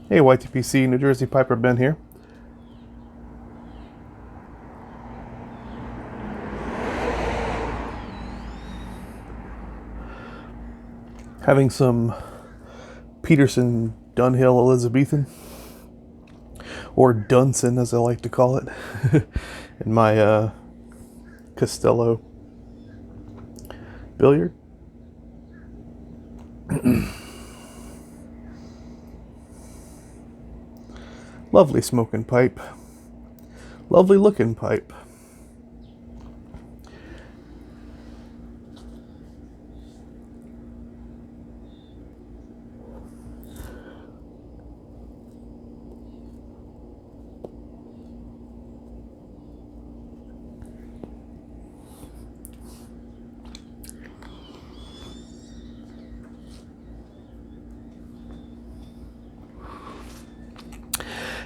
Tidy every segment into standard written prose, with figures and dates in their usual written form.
Hey, YTPC, New Jersey Piper Ben here. Having some Peterson Dunhill Elizabethan, or Dunson as I like to call it, in my Costello billiard. Lovely smoking pipe. Lovely looking pipe.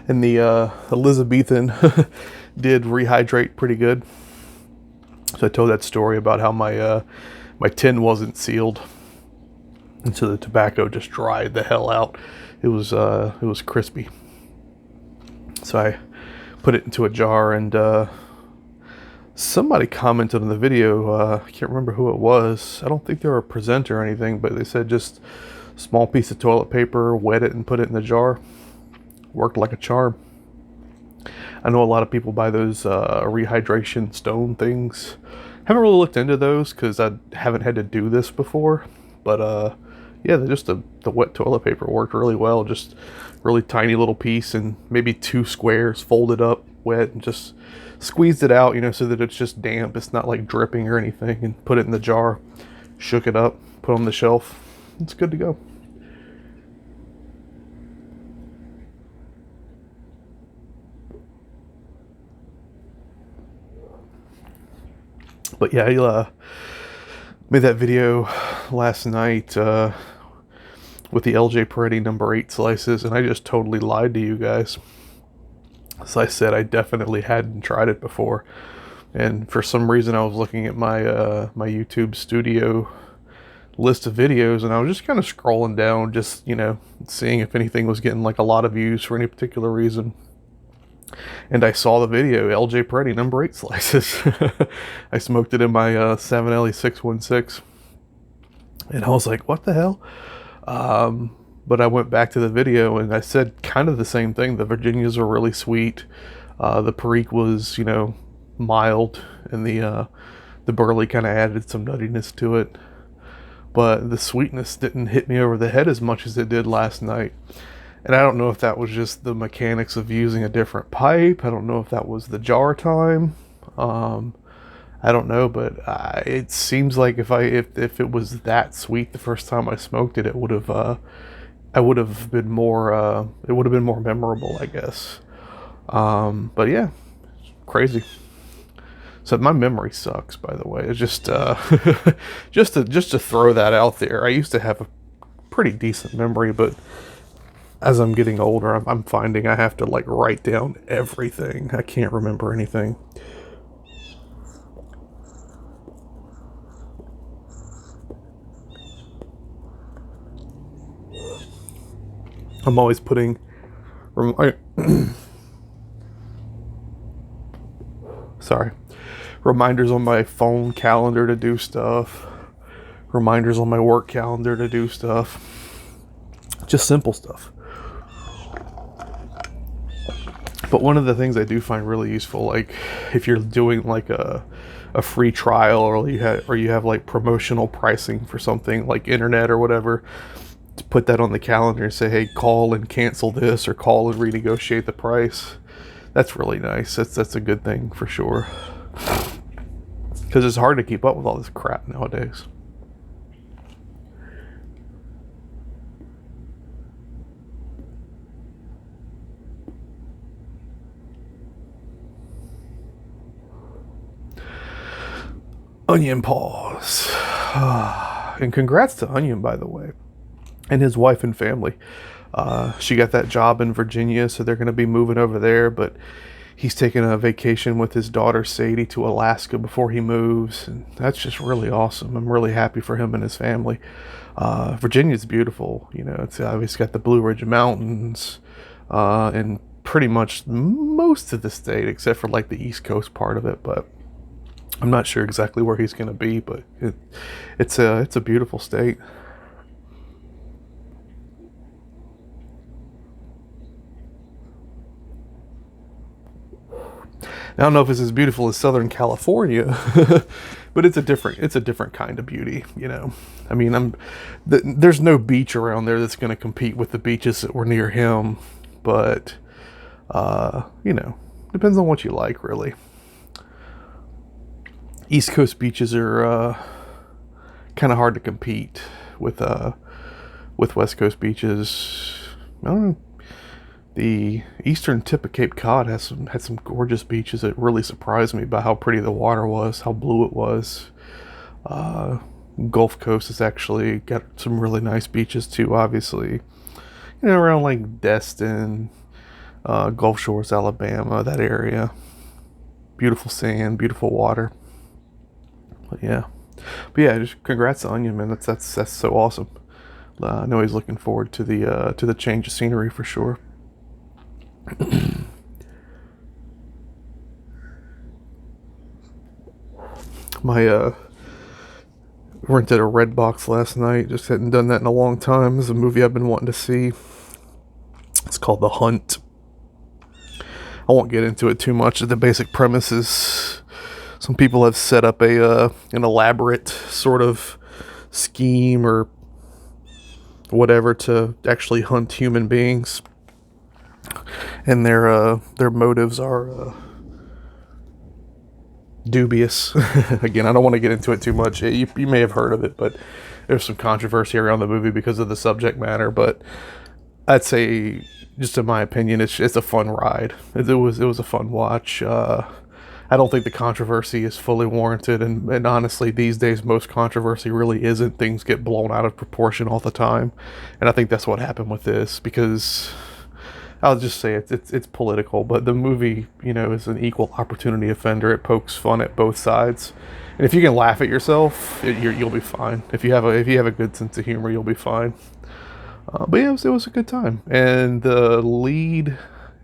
And the Elizabethan did rehydrate pretty good. So I told that story about how my tin wasn't sealed, and so the tobacco just dried the hell out. It was crispy. So I put it into a jar, and somebody commented on the video. I can't remember who it was. I don't think they were a presenter or anything, but they said just small piece of toilet paper, wet it, and put it in the jar. Worked like a charm. I know a lot of people buy those rehydration stone things. Haven't really looked into those because I haven't had to do this before. But yeah, the wet toilet paper worked really well. Just really tiny little piece and maybe 2 squares folded up, wet, and just squeezed it out, so that it's just damp. It's not like dripping or anything. And put it in the jar, shook it up, put it on the shelf. It's good to go. But yeah, I made that video last night with the LJ Peretti number 8 slices, and I just totally lied to you guys. As I said, I definitely hadn't tried it before, and for some reason I was looking at my my YouTube studio list of videos, and I was just kind of scrolling down, just seeing if anything was getting like a lot of views for any particular reason. And I saw the video, LJ Peretti number 8 slices. I smoked it in my 7LE616, and I was like, what the hell? But I went back to the video and I said kind of the same thing. The Virginias were really sweet. The Perique was, mild, and the Burley kind of added some nuttiness to it. But the sweetness didn't hit me over the head as much as it did last night. And I don't know if that was just the mechanics of using a different pipe. I don't know if that was the jar time. I don't know, but it seems like if it was that sweet the first time I smoked it, it would have I would have been more it would have been more memorable, I guess. But yeah, crazy. So my memory sucks, by the way. It's just just to throw that out there. I used to have a pretty decent memory, but as I'm getting older, I'm finding I have to like write down everything. I can't remember anything. I'm always putting sorry, reminders on my phone calendar to do stuff. Reminders on my work calendar to do stuff. Just simple stuff. But one of the things I do find really useful, like if you're doing like a free trial, or you have like promotional pricing for something like internet or whatever, to put that on the calendar and say, hey, call and cancel this, or call and renegotiate the price. That's really nice. That's a good thing for sure. Because it's hard to keep up with all this crap nowadays. Onion Paws. And congrats to Onion, by the way, and his wife and family. She got that job in Virginia, so they're going to be moving over there, but he's taking a vacation with his daughter Sadie to Alaska before he moves, and that's just really awesome. I'm really happy for him and his family. Virginia's beautiful. It's obviously got the Blue Ridge Mountains. in pretty much most of the state, except for like the East Coast part of it. But I'm not sure exactly where he's going to be. But it's a beautiful state. I don't know if it's as beautiful as Southern California, but it's a different kind of beauty, you know. I mean, there's no beach around there that's going to compete with the beaches that were near him, but you know, depends on what you like, really. East Coast beaches are kind of hard to compete with West Coast beaches. I don't know. The eastern tip of Cape Cod had some gorgeous beaches that really surprised me by how pretty the water was, how blue it was. Uh, Gulf Coast has actually got some really nice beaches too. Obviously, you know, around like Destin, Gulf Shores, Alabama, that area. Beautiful sand, beautiful water. But yeah, just congrats on you, man. That's so awesome. I know he's looking forward to the change of scenery for sure. My rented a Red Box last night. Just hadn't done that in a long time. It's a movie I've been wanting to see. It's called The Hunt. I won't get into it too much. The basic premise is some people have set up an elaborate sort of scheme or whatever to actually hunt human beings, and their motives are dubious. Again, I don't want to get into it too much. You may have heard of it, but there's some controversy around the movie because of the subject matter. But I'd say, just in my opinion, it's a fun ride. It was a fun watch. I don't think the controversy is fully warranted, and honestly, these days most controversy really isn't. Things get blown out of proportion all the time, and I think that's what happened with this, because I'll just say it's political, but the movie, you know, is an equal opportunity offender. It pokes fun at both sides, and if you can laugh at yourself, you'll be fine. If you have a good sense of humor, you'll be fine. But yeah, it was a good time, and the lead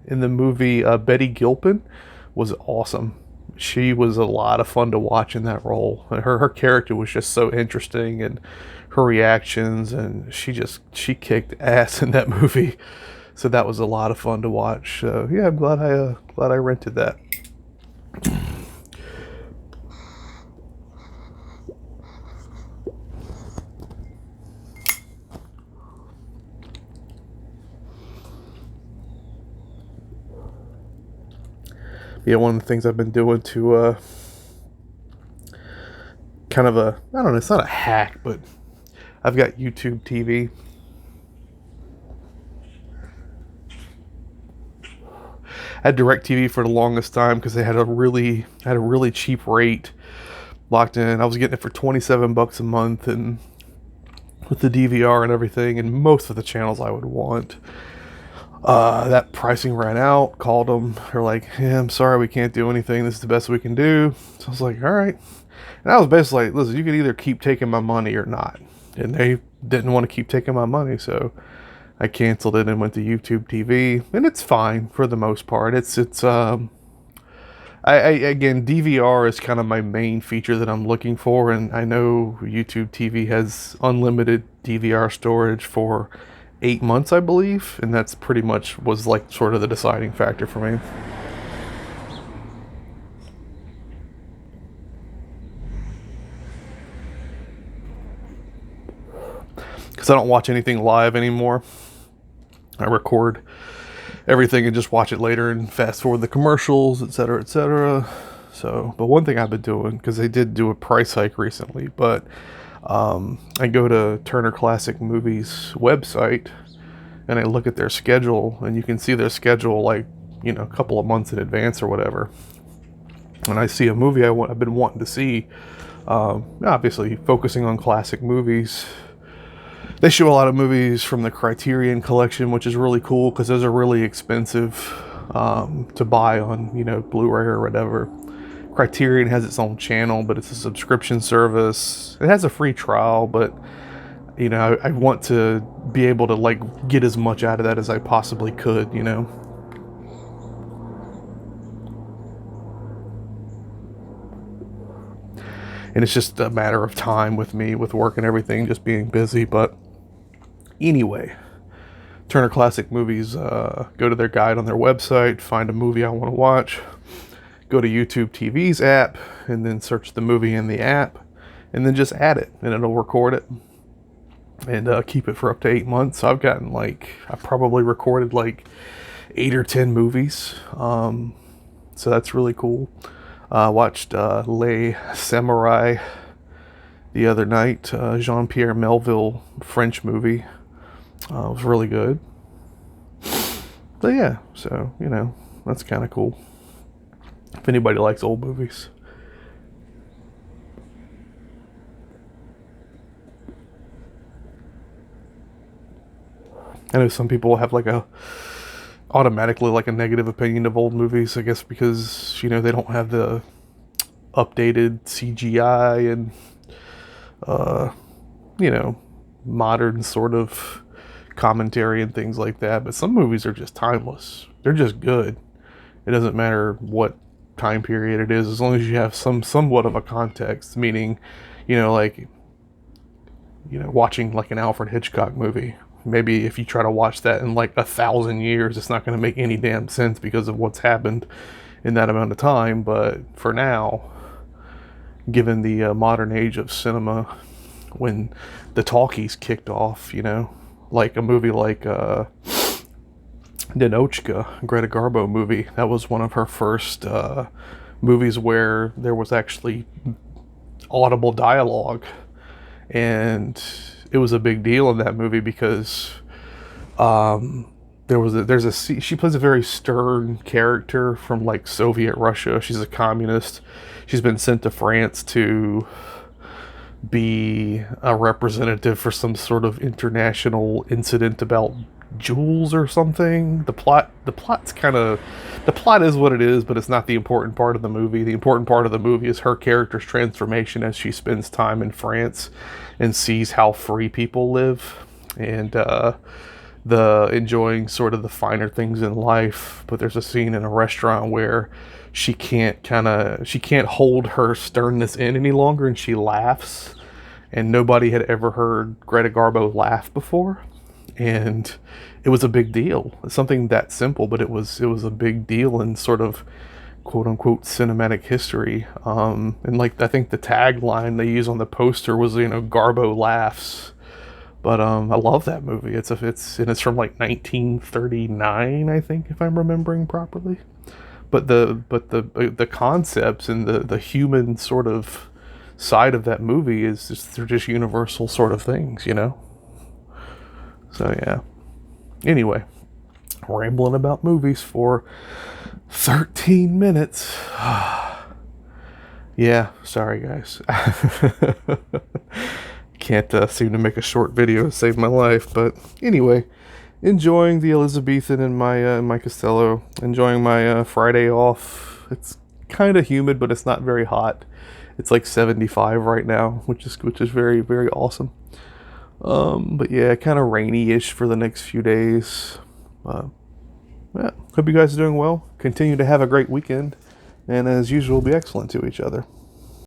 in the movie, Betty Gilpin, was awesome. She was a lot of fun to watch in that role. Her character was just so interesting, and her reactions, and she kicked ass in that movie. So that was a lot of fun to watch. Yeah, I'm glad I rented that. Yeah, one of the things I've been doing to kind of I don't know, it's not a hack, but I've got YouTube TV. I had DirecTV for the longest time because they had a really cheap rate locked in. I was getting it for $27 a month, and with the DVR and everything, and most of the channels I would want. That pricing ran out. Called them. They're like, "Yeah, I'm sorry, we can't do anything. This is the best we can do." So I was like, "All right." And I was basically like, "Listen, you can either keep taking my money or not." And they didn't want to keep taking my money, so I canceled it and went to YouTube TV, and it's fine for the most part. I again, DVR is kind of my main feature that I'm looking for, and I know YouTube TV has unlimited DVR storage for 8 months, I believe, and that's pretty much was like sort of the deciding factor for me. Because I don't watch anything live anymore. I record everything and just watch it later and fast forward the commercials, etc., etc. So, but one thing I've been doing, because they did do a price hike recently, but I go to Turner Classic Movies website and I look at their schedule, and you can see their schedule like, you know, a couple of months in advance or whatever. And I see a movie I've been wanting to see. Obviously, focusing on classic movies. They show a lot of movies from the Criterion collection, which is really cool because those are really expensive to buy on, you know, Blu-ray or whatever. Criterion has its own channel, but it's a subscription service. It has a free trial, but you know, I want to be able to like get as much out of that as I possibly could, you know. And it's just a matter of time with me, with work and everything, just being busy. But anyway, Turner Classic Movies, go to their guide on their website, find a movie I want to watch, go to YouTube TV's app, and then search the movie in the app, and then just add it, and it'll record it, and keep it for up to 8 months. So I probably recorded like 8 or 10 movies, so that's really cool. Watched Les Samurai the other night, Jean-Pierre Melville French movie. It was really good. But yeah, so, you know, that's kind of cool. If anybody likes old movies. I know some people have like automatically like a negative opinion of old movies, I guess because, you know, they don't have the updated CGI and, you know, modern sort of commentary and things like that. But some movies are just timeless. They're just good. It doesn't matter what time period it is, as long as you have somewhat of a context, meaning, you know, like, you know, watching like an Alfred Hitchcock movie. Maybe if you try to watch that in like 1,000 years, it's not going to make any damn sense because of what's happened in that amount of time. But for now, given the modern age of cinema, when the talkies kicked off, you know, like a movie like Ninochka, Greta Garbo movie, that was one of her first movies where there was actually audible dialogue, and it was a big deal in that movie because she plays a very stern character from like Soviet Russia. She's a communist. She's been sent to France to be a representative for some sort of international incident about jewels or something. The plot is what it is, but it's not the important part of the movie. The important part of the movie is her character's transformation as she spends time in France and sees how free people live, and the enjoying sort of the finer things in life. But there's a scene in a restaurant where she can't hold her sternness in any longer, and she laughs, and nobody had ever heard Greta Garbo laugh before, and it was a big deal. It's something that simple, but it was a big deal in sort of quote unquote cinematic history. And like I think the tagline they use on the poster was, you know, Garbo laughs. But I love that movie. It's from like 1939, I think, if I'm remembering properly. But the concepts and the human sort of side of that movie is just, they're just universal sort of things, you know. So yeah. Anyway, rambling about movies for 13 minutes. Yeah, sorry guys. Can't seem to make a short video to save my life, but anyway, enjoying the Elizabethan in my Costello, enjoying my Friday off. It's kind of humid, but it's not very hot. It's like 75 right now, which is very, very awesome. But yeah, kind of rainy-ish for the next few days. Yeah, hope you guys are doing well. Continue to have a great weekend, and as usual, be excellent to each other.